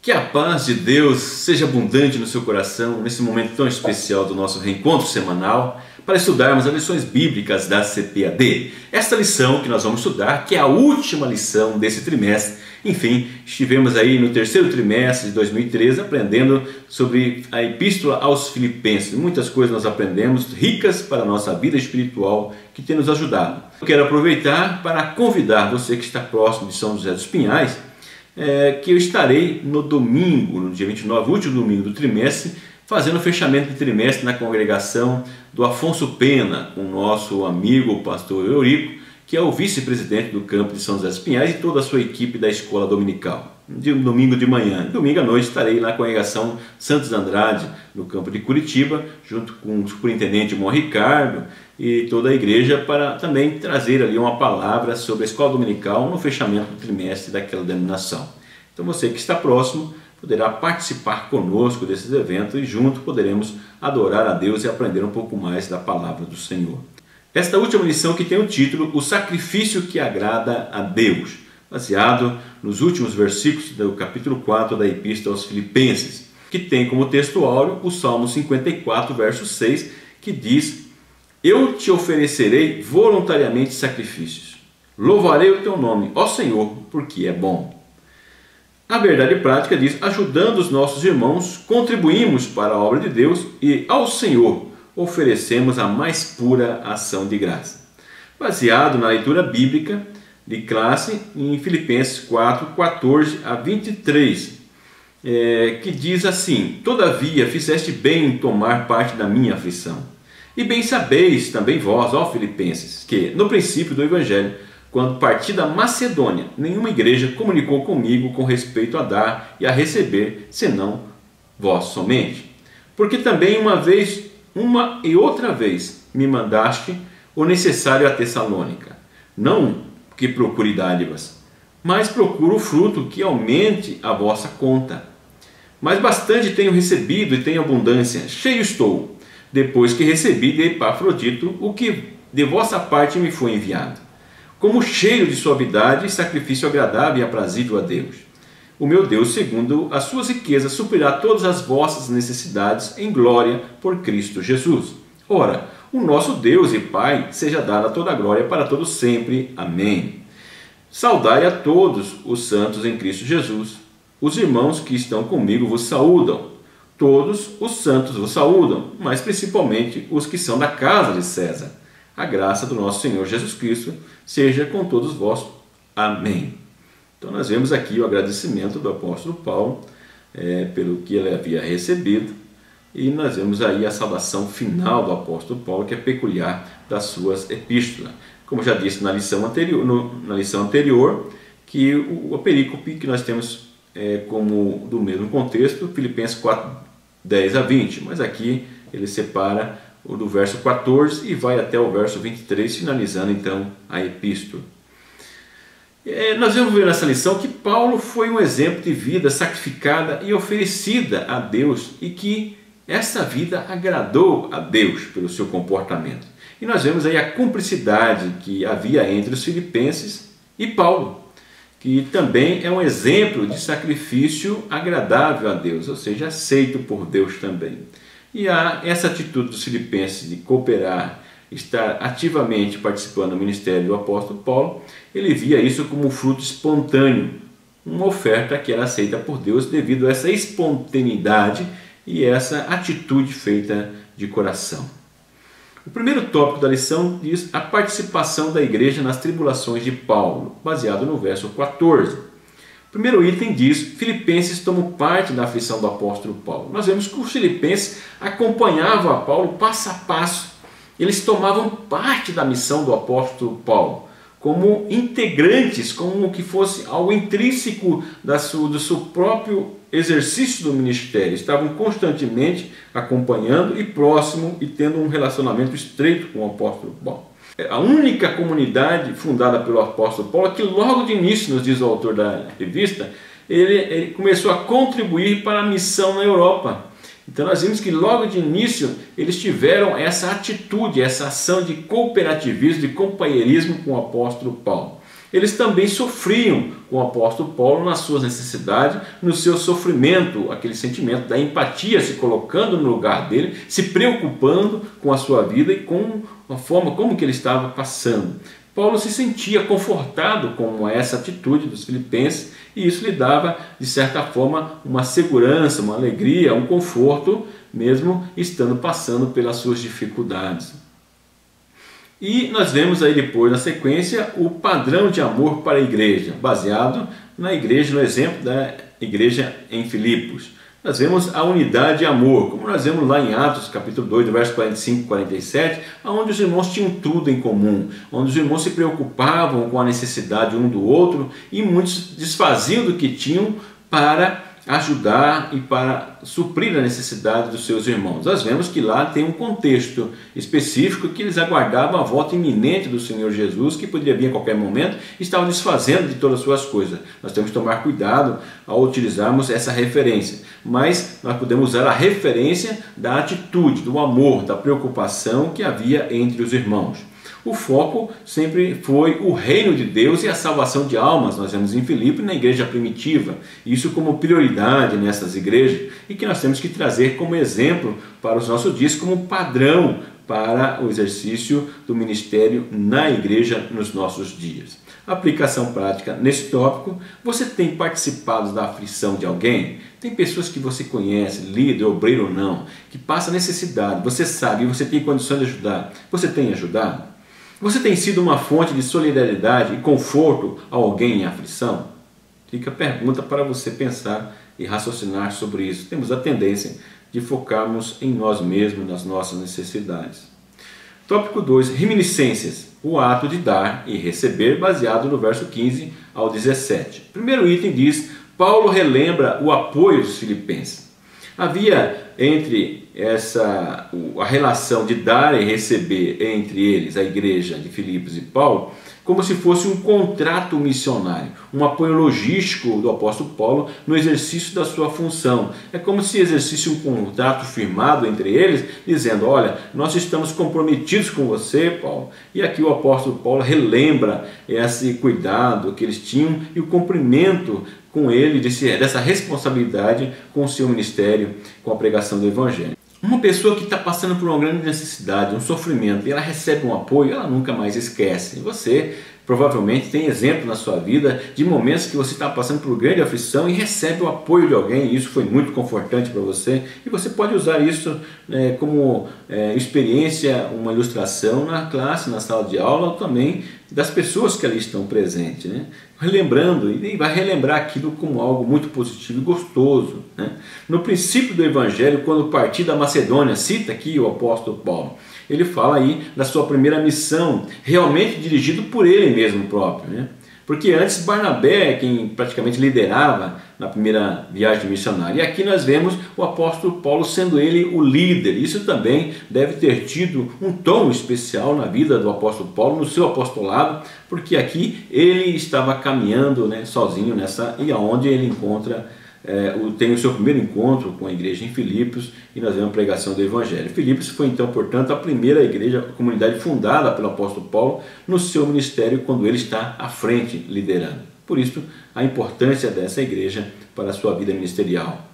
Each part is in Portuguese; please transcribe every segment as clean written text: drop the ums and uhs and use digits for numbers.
Que a paz de Deus seja abundante no seu coração nesse momento tão especial do nosso reencontro semanal para estudarmos as lições bíblicas da CPAD. Esta lição que nós vamos estudar, que é a última lição desse trimestre. Enfim, estivemos aí no terceiro trimestre de 2013 aprendendo sobre a Epístola aos Filipenses. Muitas coisas nós aprendemos, ricas para a nossa vida espiritual, que tem nos ajudado. Eu quero aproveitar para convidar você que está próximo de São José dos Pinhais, que eu estarei no domingo, no dia 29, último domingo do trimestre, fazendo o fechamento de trimestre na congregação do Afonso Pena, com o nosso amigo, o pastor Eurico, que é o vice-presidente do campo de São José dos Pinhais e toda a sua equipe da escola dominical. Domingo de manhã, domingo à noite estarei na congregação Santos Andrade, no campo de Curitiba, junto com o superintendente Mó Ricardo e toda a igreja, para também trazer ali uma palavra sobre a escola dominical no fechamento do trimestre daquela denominação. Então você que está próximo poderá participar conosco desses eventos e junto poderemos adorar a Deus e aprender um pouco mais da palavra do Senhor. Esta última lição que tem o título O Sacrifício que Agrada a Deus, baseado nos últimos versículos do capítulo 4 da Epístola aos Filipenses, que tem como texto áureo o Salmo 54, verso 6, que diz: Eu te oferecerei voluntariamente sacrifícios. Louvarei o teu nome, ó Senhor, porque é bom. A verdade prática diz: ajudando os nossos irmãos, contribuímos para a obra de Deus e ao Senhor oferecemos a mais pura ação de graça. Baseado na leitura bíblica de classe em Filipenses 4, 14 a 23, que diz assim: Todavia fizeste bem em tomar parte da minha aflição. E bem sabeis também vós, ó Filipenses, que no princípio do Evangelho, quando parti da Macedônia, nenhuma igreja comunicou comigo com respeito a dar e a receber, senão vós somente. Porque também uma e outra vez me mandaste o necessário a Tessalônica. Não que procure dádivas, mas procuro o fruto que aumente a vossa conta. Mas bastante tenho recebido e tenho abundância, cheio estou, depois que recebi de Epafrodito o que de vossa parte me foi enviado, como cheiro de suavidade e sacrifício agradável e aprazível a Deus. O meu Deus, segundo as suas riquezas, suprirá todas as vossas necessidades em glória por Cristo Jesus. Ora, o nosso Deus e Pai seja dada toda a glória para todos sempre. Amém. Saudai a todos os santos em Cristo Jesus. Os irmãos que estão comigo vos saúdam. Todos os santos vos saúdam, mas principalmente os que são da casa de César. A graça do nosso Senhor Jesus Cristo seja com todos vós. Amém. Então nós vemos aqui o agradecimento do apóstolo Paulo pelo que ele havia recebido, e nós vemos aí a saudação final do apóstolo Paulo, que é peculiar das suas epístolas. Como já disse na lição anterior, que o perícope que nós temos como do mesmo contexto, Filipenses 4, 10 a 20, mas aqui ele separa o do verso 14 e vai até o verso 23, finalizando então a epístola. Nós vamos ver nessa lição que Paulo foi um exemplo de vida sacrificada e oferecida a Deus, e que essa vida agradou a Deus pelo seu comportamento. E nós vemos aí a cumplicidade que havia entre os filipenses e Paulo, que também é um exemplo de sacrifício agradável a Deus, ou seja, aceito por Deus também. E essa atitude dos filipenses de cooperar, estar ativamente participando do ministério do apóstolo Paulo, ele via isso como um fruto espontâneo, uma oferta que era aceita por Deus devido a essa espontaneidade e essa atitude feita de coração. O primeiro tópico da lição diz a participação da igreja nas tribulações de Paulo, baseado no verso 14. O primeiro item diz: Filipenses tomam parte da aflição do apóstolo Paulo. Nós vemos que os filipenses acompanhavam a Paulo passo a passo. Eles tomavam parte da missão do apóstolo Paulo, como integrantes, como que fosse algo intrínseco do seu próprio exercício do ministério. Estavam constantemente acompanhando e próximo e tendo um relacionamento estreito com o apóstolo Paulo. A única comunidade fundada pelo apóstolo Paulo é que logo de início, nos diz o autor da revista, ele começou a contribuir para a missão na Europa. Então nós vimos que logo de início eles tiveram essa atitude, essa ação de cooperativismo, de companheirismo com o apóstolo Paulo. Eles também sofriam com o apóstolo Paulo nas suas necessidades, no seu sofrimento, aquele sentimento da empatia, se colocando no lugar dele, se preocupando com a sua vida e com a forma como que ele estava passando. Paulo se sentia confortado com essa atitude dos filipenses e isso lhe dava, de certa forma, uma segurança, uma alegria, um conforto, mesmo estando passando pelas suas dificuldades. E nós vemos aí depois, na sequência, o padrão de amor para a igreja, baseado na igreja, no exemplo da igreja em Filipos. Nós vemos a unidade de amor, como nós vemos lá em Atos, capítulo 2, do verso 45 e 47, onde os irmãos tinham tudo em comum, onde os irmãos se preocupavam com a necessidade um do outro e muitos desfaziam do que tinham para ajudar e para suprir a necessidade dos seus irmãos. Nós vemos que lá tem um contexto específico que eles aguardavam a volta iminente do Senhor Jesus, que poderia vir a qualquer momento, e estavam desfazendo de todas as suas coisas. Nós temos que tomar cuidado ao utilizarmos essa referência, mas nós podemos usar a referência da atitude, do amor, da preocupação que havia entre os irmãos. O foco sempre foi o reino de Deus e a salvação de almas. Nós vemos em Filipe, na igreja primitiva, isso como prioridade nessas igrejas e que nós temos que trazer como exemplo para os nossos dias, como padrão para o exercício do ministério na igreja nos nossos dias. Aplicação prática nesse tópico: você tem participado da aflição de alguém? Tem pessoas que você conhece, líder, obreiro ou não, que passa necessidade, você sabe e você tem condições de ajudar. Você tem ajudado? Você tem sido uma fonte de solidariedade e conforto a alguém em aflição? Fica a pergunta para você pensar e raciocinar sobre isso. Temos a tendência de focarmos em nós mesmos, nas nossas necessidades. Tópico 2, reminiscências, o ato de dar e receber, baseado no verso 15 ao 17. Primeiro item diz: Paulo relembra o apoio dos filipenses. Havia entre a relação de dar e receber entre eles, a igreja de Filipos e Paulo, como se fosse um contrato missionário, um apoio logístico do apóstolo Paulo no exercício da sua função. É como se exercesse um contrato firmado entre eles, dizendo: olha, nós estamos comprometidos com você, Paulo. E aqui o apóstolo Paulo relembra esse cuidado que eles tinham e o cumprimento com ele dessa responsabilidade com o seu ministério, com a pregação do Evangelho. Uma pessoa que está passando por uma grande necessidade, um sofrimento, e ela recebe um apoio, ela nunca mais esquece. Você provavelmente tem exemplo na sua vida de momentos que você está passando por grande aflição e recebe o apoio de alguém, e isso foi muito confortante para você, e você pode usar isso como experiência, uma ilustração na classe, na sala de aula, ou também das pessoas que ali estão presentes, né? Relembrando, e vai relembrar aquilo como algo muito positivo e gostoso, né? No princípio do Evangelho, quando parti da Macedônia, cita aqui o apóstolo Paulo, ele fala aí da sua primeira missão, realmente dirigido por ele mesmo próprio, né? Porque antes Barnabé é quem praticamente liderava na primeira viagem missionária. E aqui nós vemos o apóstolo Paulo sendo ele o líder. Isso também deve ter tido um tom especial na vida do apóstolo Paulo, no seu apostolado, porque aqui ele estava caminhando, né, sozinho e aonde ele tem o seu primeiro encontro com a igreja em Filipos, e nós vemos a pregação do Evangelho. Filipos foi então, portanto, a primeira igreja, a comunidade fundada pelo apóstolo Paulo no seu ministério, quando ele está à frente liderando. Por isso, a importância dessa igreja para a sua vida ministerial.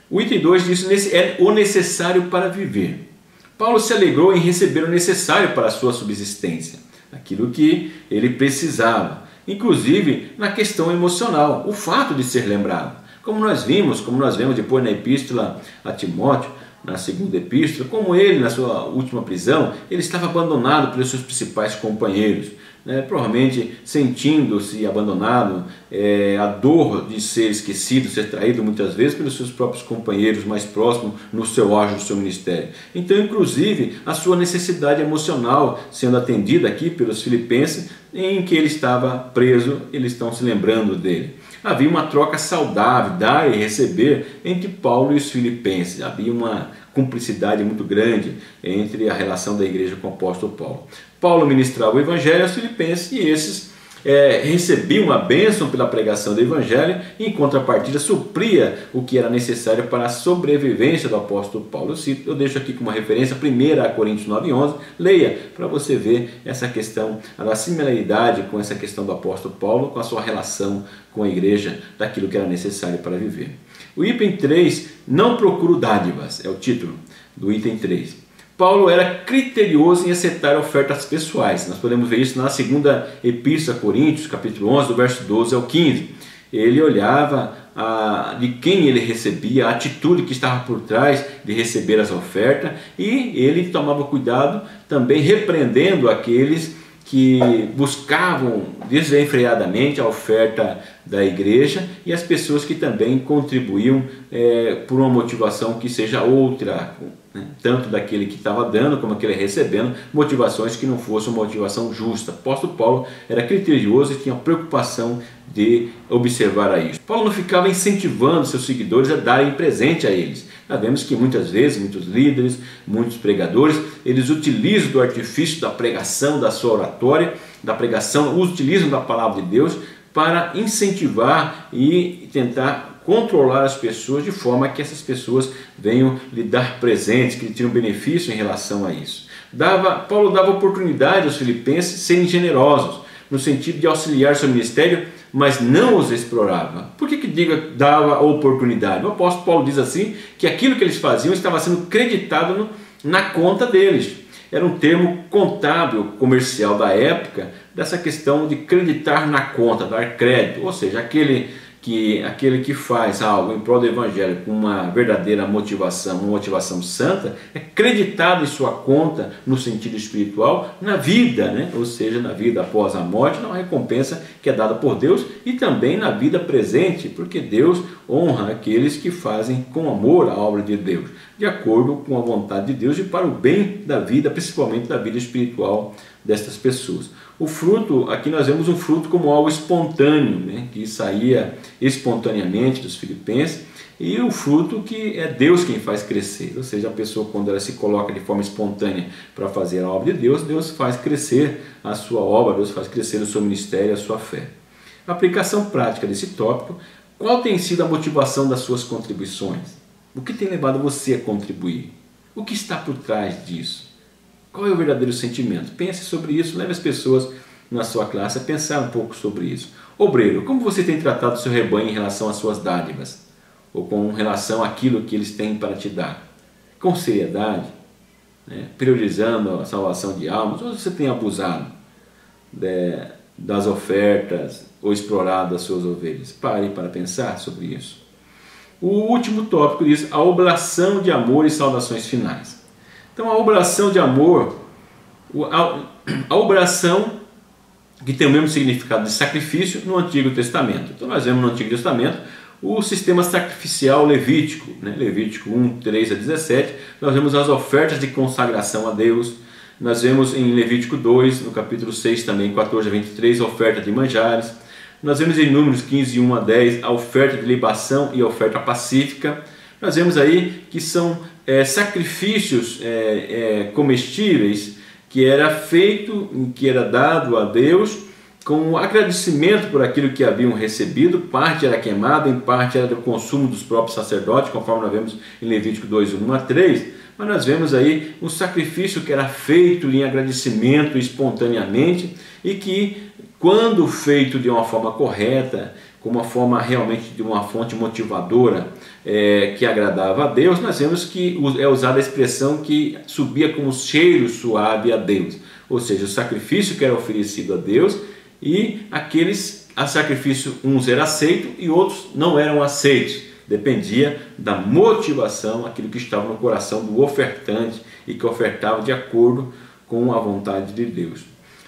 O item 2 diz: é o necessário para viver. Paulo se alegrou em receber o necessário para a sua subsistência, aquilo que ele precisava, inclusive na questão emocional, o fato de ser lembrado. Como nós vemos depois na epístola a Timóteo, na segunda epístola, como ele, na sua última prisão, ele estava abandonado pelos seus principais companheiros, né? Provavelmente sentindo-se abandonado, a dor de ser esquecido, ser traído muitas vezes pelos seus próprios companheiros mais próximos no seu auge do seu ministério. Então, inclusive, a sua necessidade emocional sendo atendida aqui pelos filipenses, em que ele estava preso, eles estão se lembrando dele. Havia uma troca saudável, dar e receber, entre Paulo e os filipenses. Havia uma cumplicidade muito grande entre a relação da igreja com o apóstolo Paulo. Paulo ministrava o Evangelho aos filipenses e esses recebia uma bênção pela pregação do Evangelho e, em contrapartida, supria o que era necessário para a sobrevivência do apóstolo Paulo. Eu deixo aqui como referência 1 Coríntios 9:11, leia para você ver essa questão, a similaridade com essa questão do apóstolo Paulo, com a sua relação com a igreja, daquilo que era necessário para viver. O item 3, não procuro dádivas, é o título do item 3. Paulo era criterioso em aceitar ofertas pessoais. Nós podemos ver isso na segunda epístola a Coríntios, capítulo 11, do verso 12 ao 15. Ele olhava de quem ele recebia, a atitude que estava por trás de receber as ofertas, e ele tomava cuidado também repreendendo aqueles que buscavam desenfreadamente a oferta da igreja e as pessoas que também contribuíam por uma motivação que seja outra, né? Tanto daquele que estava dando como aquele recebendo, motivações que não fossem uma motivação justa. O apóstolo Paulo era criterioso e tinha preocupação de observar a isso. Paulo não ficava incentivando seus seguidores a darem presente a eles. Sabemos que muitas vezes, muitos líderes, muitos pregadores, eles utilizam do artifício da pregação, da sua oratória, da pregação, utilizam da palavra de Deus para incentivar e tentar controlar as pessoas de forma que essas pessoas venham lhe dar presentes, que lhe tenham benefício em relação a isso. Paulo dava oportunidade aos filipenses serem generosos, no sentido de auxiliar seu ministério, mas não os explorava. Por que dava oportunidade? O apóstolo Paulo diz assim, que aquilo que eles faziam estava sendo creditado na conta deles. Era um termo contábil, comercial da época, dessa questão de creditar na conta, dar crédito, ou seja, aquele que faz algo em prol do Evangelho com uma verdadeira motivação, uma motivação santa, é creditado em sua conta no sentido espiritual na vida, né? Ou seja, na vida após a morte, uma recompensa que é dada por Deus, e também na vida presente, porque Deus honra aqueles que fazem com amor a obra de Deus, de acordo com a vontade de Deus e para o bem da vida, principalmente da vida espiritual destas pessoas. O fruto, aqui nós vemos um fruto como algo espontâneo, né, que saía espontaneamente dos filipenses, e o fruto que é Deus quem faz crescer, ou seja, a pessoa quando ela se coloca de forma espontânea para fazer a obra de Deus, Deus faz crescer a sua obra, Deus faz crescer o seu ministério, a sua fé. A aplicação prática desse tópico: qual tem sido a motivação das suas contribuições? O que tem levado você a contribuir? O que está por trás disso? Qual é o verdadeiro sentimento? Pense sobre isso, leve as pessoas na sua classe a pensar um pouco sobre isso. Obreiro, como você tem tratado o seu rebanho em relação às suas dádivas? Ou com relação àquilo que eles têm para te dar? Com seriedade, né? Priorizando a salvação de almas? Ou você tem abusado das ofertas ou explorado as suas ovelhas? Pare para pensar sobre isso. O último tópico diz a oblação de amor e saudações finais. Então, a oblação de amor, a oblação que tem o mesmo significado de sacrifício no Antigo Testamento. Então, nós vemos no Antigo Testamento o sistema sacrificial levítico, né? Levítico 1, 3 a 17, nós vemos as ofertas de consagração a Deus. Nós vemos em Levítico 2, no capítulo 6 também, 14 a 23, a oferta de manjares. Nós vemos em Números 15, 1 a 10, a oferta de libação e a oferta pacífica. Nós vemos aí que são sacrifícios comestíveis que era feito, que era dado a Deus com agradecimento por aquilo que haviam recebido. Parte era queimada, em parte era do consumo dos próprios sacerdotes, conforme nós vemos em Levítico 2, 1 a 3. Mas nós vemos aí um sacrifício que era feito em agradecimento espontaneamente e que, quando feito de uma forma correta, com uma forma realmente de uma fonte motivadora que agradava a Deus, nós vemos que é usada a expressão que subia como cheiro suave a Deus, ou seja, o sacrifício que era oferecido a Deus, e a sacrifício uns era aceito e outros não eram aceitos, dependia da motivação, aquilo que estava no coração do ofertante e que ofertava de acordo com a vontade de Deus.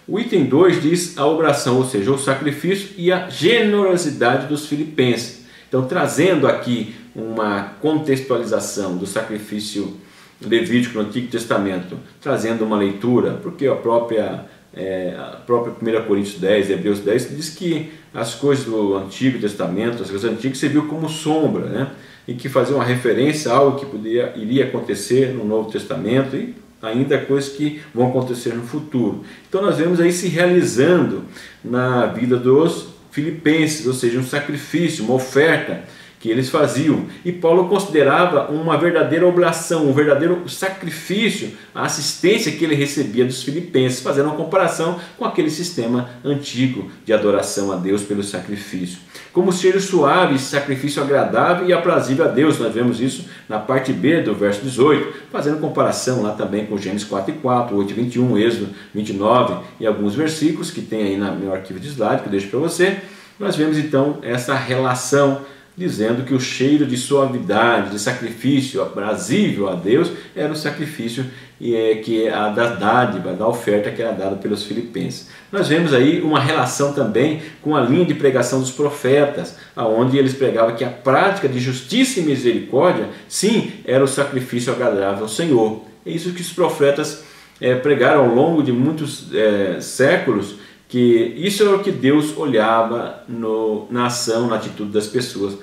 O item 2 diz a oblação, ou seja, o sacrifício e a generosidade dos filipenses. Então, trazendo aqui uma contextualização do sacrifício levítico no Antigo Testamento, trazendo uma leitura, porque a própria 1 Coríntios 10, Hebreus 10, diz que as coisas do Antigo Testamento, as coisas antigas, serviu como sombra, né? E que fazia uma referência a algo que iria acontecer no Novo Testamento, e ainda coisas que vão acontecer no futuro. Então nós vemos aí se realizando na vida dos filipenses, ou seja, um sacrifício, uma oferta que eles faziam. E Paulo considerava uma verdadeira oblação, um verdadeiro sacrifício, a assistência que ele recebia dos filipenses, fazendo uma comparação com aquele sistema antigo de adoração a Deus pelo sacrifício. Como cheiro suave, sacrifício agradável e aprazível a Deus. Nós vemos isso na parte B do verso 18, fazendo comparação lá também com Gênesis 4:4, 8:21, Êxodo 29 e alguns versículos que tem aí no meu arquivo de slide, que eu deixo para você. Nós vemos então essa relação dizendo que o cheiro de suavidade, de sacrifício aprazível a Deus, era o sacrifício que é a da dádiva, da oferta que era dada pelos filipenses. Nós vemos aí uma relação também com a linha de pregação dos profetas, onde eles pregavam que a prática de justiça e misericórdia, sim, era o sacrifício agradável ao Senhor. É isso que os profetas pregaram ao longo de muitos séculos, que isso é o que Deus olhava na ação, na atitude das pessoas,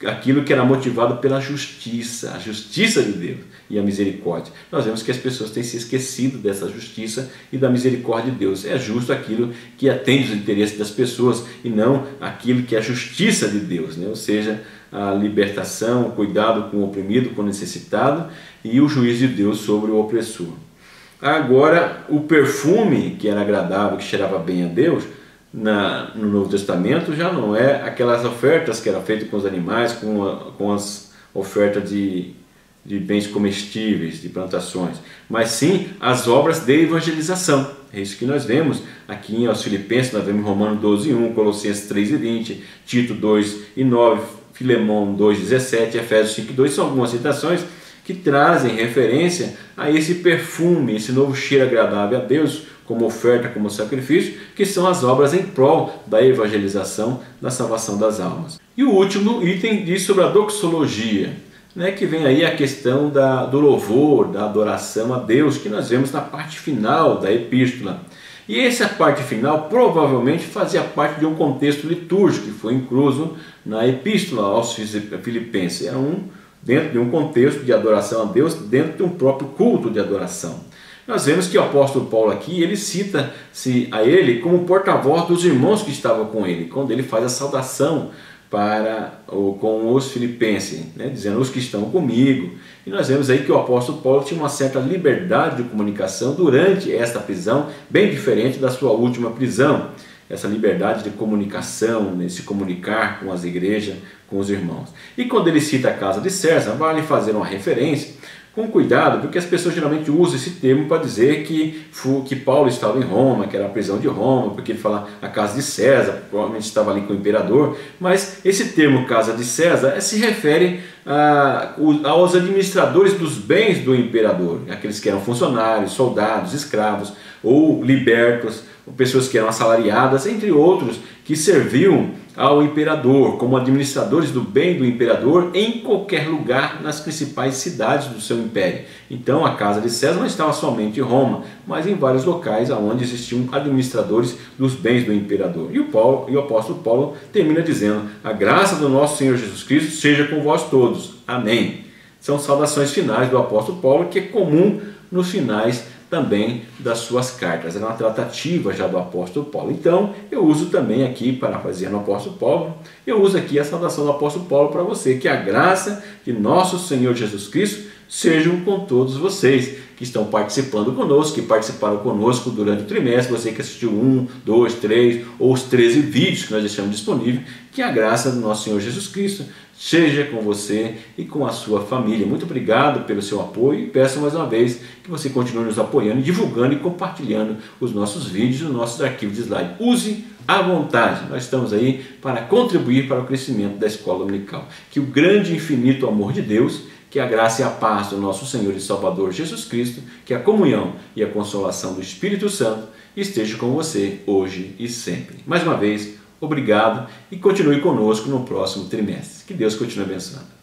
aquilo que era motivado pela justiça, a justiça de Deus e a misericórdia. Nós vemos que as pessoas têm se esquecido dessa justiça e da misericórdia de Deus. É justo aquilo que atende os interesses das pessoas e não aquilo que é a justiça de Deus, né? Ou seja, a libertação, o cuidado com o oprimido, com o necessitado e o juízo de Deus sobre o opressor. Agora, o perfume que era agradável, que cheirava bem a Deus, no Novo Testamento já não é aquelas ofertas que eram feitas com os animais, com as ofertas de bens comestíveis, de plantações, mas sim as obras de evangelização. É isso que nós vemos aqui aos Filipenses, nós vemos Romanos 12:1, Colossenses 3:20, Tito 2:9, Filemão 2:17, Efésios 5:2, são algumas citações que trazem referência a esse perfume, esse novo cheiro agradável a Deus, como oferta, como sacrifício, que são as obras em prol da evangelização, da salvação das almas. E o último item diz sobre a doxologia, né, que vem aí a questão do louvor, da adoração a Deus, que nós vemos na parte final da epístola. E essa parte final provavelmente fazia parte de um contexto litúrgico que foi incluso na epístola aos Filipenses. Era dentro de um contexto de adoração a Deus, dentro de um próprio culto de adoração. Nós vemos que o apóstolo Paulo aqui, ele cita-se a ele como porta-voz dos irmãos que estavam com ele, quando ele faz a saudação com os filipenses, né, dizendo os que estão comigo. E nós vemos aí que o apóstolo Paulo tinha uma certa liberdade de comunicação durante esta prisão, bem diferente da sua última prisão. Essa liberdade de comunicação, né, se comunicar com as igrejas, com os irmãos. E quando ele cita a casa de César, vale fazer uma referência com cuidado, porque as pessoas geralmente usam esse termo para dizer que Paulo estava em Roma, que era a prisão de Roma, porque ele fala a casa de César, provavelmente estava ali com o imperador, mas esse termo casa de César se refere aos administradores dos bens do imperador, aqueles que eram funcionários, soldados, escravos ou libertos, pessoas que eram assalariadas, entre outros, que serviam ao imperador, como administradores do bem do imperador em qualquer lugar nas principais cidades do seu império. Então a casa de César não estava somente em Roma, mas em vários locais onde existiam administradores dos bens do imperador. E o apóstolo Paulo termina dizendo: a graça do nosso Senhor Jesus Cristo seja com vós todos. Amém. São saudações finais do apóstolo Paulo, que é comum nos finais também das suas cartas. Era uma tratativa já do apóstolo Paulo. Então, eu uso também aqui, parafraseando o apóstolo Paulo, eu uso aqui a saudação do apóstolo Paulo para você, que a graça de nosso Senhor Jesus Cristo sejam com todos vocês que estão participando conosco, que participaram conosco durante o trimestre, você que assistiu 1, 2, 3 ou os 13 vídeos que nós deixamos disponíveis, que a graça do nosso Senhor Jesus Cristo seja com você e com a sua família. Muito obrigado pelo seu apoio e peço mais uma vez que você continue nos apoiando, divulgando e compartilhando os nossos vídeos, os nossos arquivos de slide. Use à vontade, nós estamos aí para contribuir para o crescimento da Escola Dominical. Que o grande e infinito amor de Deus, que a graça e a paz do nosso Senhor e Salvador Jesus Cristo, que a comunhão e a consolação do Espírito Santo esteja com você hoje e sempre. Mais uma vez, obrigado e continue conosco no próximo trimestre. Que Deus continue abençoando.